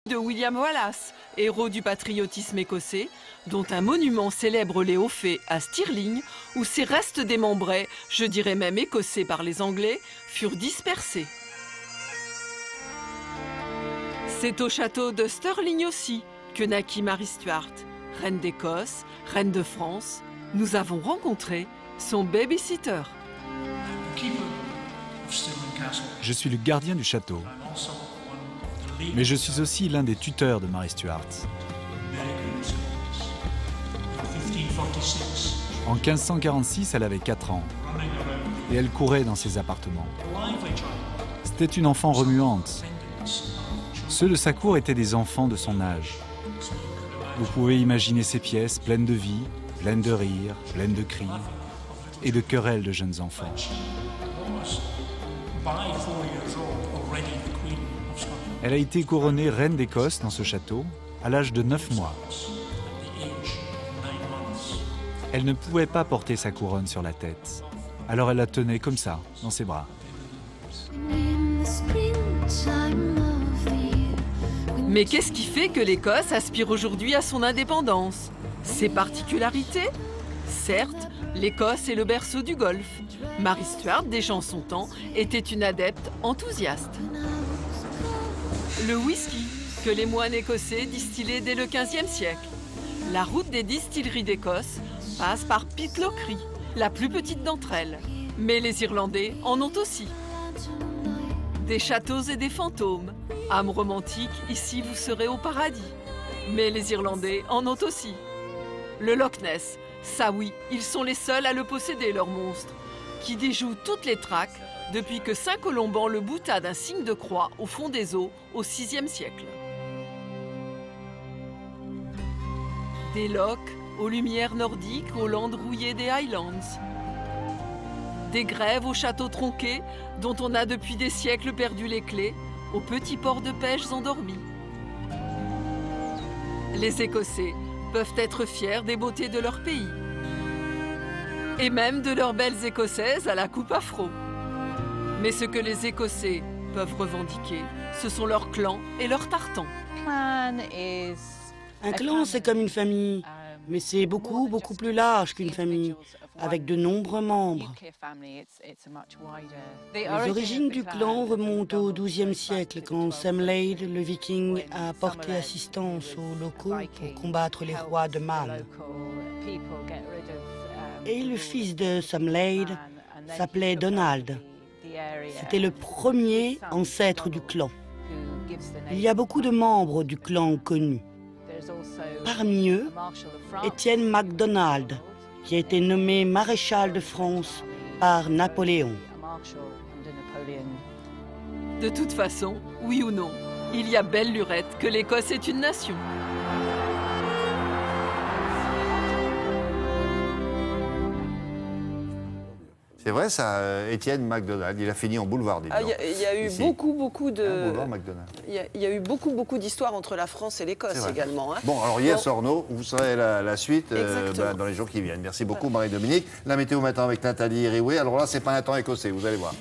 de William Wallace, héros du patriotisme écossais, dont un monument célèbre les hauts faits à Stirling, où ses restes démembrés, je dirais même écossais par les Anglais, furent dispersés. C'est au château de Stirling aussi que naquit Marie Stuart, reine d'Écosse, reine de France. Nous avons rencontré son babysitter. Je suis le gardien du château, mais je suis aussi l'un des tuteurs de Marie Stuart. En 1546, elle avait 4 ans et elle courait dans ses appartements. C'était une enfant remuante. Ceux de sa cour étaient des enfants de son âge. Vous pouvez imaginer ces pièces pleines de vie, pleines de rires, pleines de cris et de querelles de jeunes enfants. Elle a été couronnée reine d'Écosse dans ce château à l'âge de 9 mois. Elle ne pouvait pas porter sa couronne sur la tête, alors elle la tenait comme ça, dans ses bras. Mais qu'est-ce qui fait que l'Écosse aspire aujourd'hui à son indépendance? Ses particularités? Certes, l'Écosse est le berceau du golfe. Marie Stuart, déjà en son temps, était une adepte enthousiaste. Le whisky, que les moines écossais distillaient dès le XVe siècle. La route des distilleries d'Écosse passe par Pitlochry, la plus petite d'entre elles. Mais les Irlandais en ont aussi. Des châteaux et des fantômes. Âme romantique, ici vous serez au paradis. Mais les Irlandais en ont aussi. Le Loch Ness, ça oui, ils sont les seuls à le posséder, leur monstre, qui déjoue toutes les traques depuis que Saint Colomban le boutta d'un signe de croix au fond des eaux au VIe siècle. Des lochs aux lumières nordiques aux landes rouillées des Highlands. Des grèves aux châteaux tronqués dont on a depuis des siècles perdu les clés, aux petits ports de pêche endormis. Les Écossais peuvent être fiers des beautés de leur pays. Et même de leurs belles Écossaises à la coupe afro. Mais ce que les Écossais peuvent revendiquer, ce sont leurs clans et leurs tartans. Un clan, c'est comme une famille, mais c'est beaucoup plus large qu'une famille, avec de nombreux membres. Les origines du clan remontent au XIIe siècle, quand Sam Lade, le viking, a apporté assistance aux locaux pour combattre les rois de Man. Et le fils de Sam Lade s'appelait Donald. C'était le premier ancêtre du clan. Il y a beaucoup de membres du clan connus. Parmi eux, Étienne MacDonald, qui a été nommé maréchal de France par Napoléon. De toute façon, oui ou non, il y a belle lurette que l'Écosse est une nation. C'est vrai ça, Étienne MacDonald, il a fini en boulevard, dis donc. Il y a eu Ici. beaucoup de... Un boulevard MacDonald. Il y a eu beaucoup d'histoires entre la France et l'Écosse également. Hein. Bon, alors Yes or No, vous saurez la suite dans les jours qui viennent. Merci beaucoup Marie-Dominique. La météo matin avec Nathalie Rioué. Alors là, c'est pas un temps écossais, vous allez voir.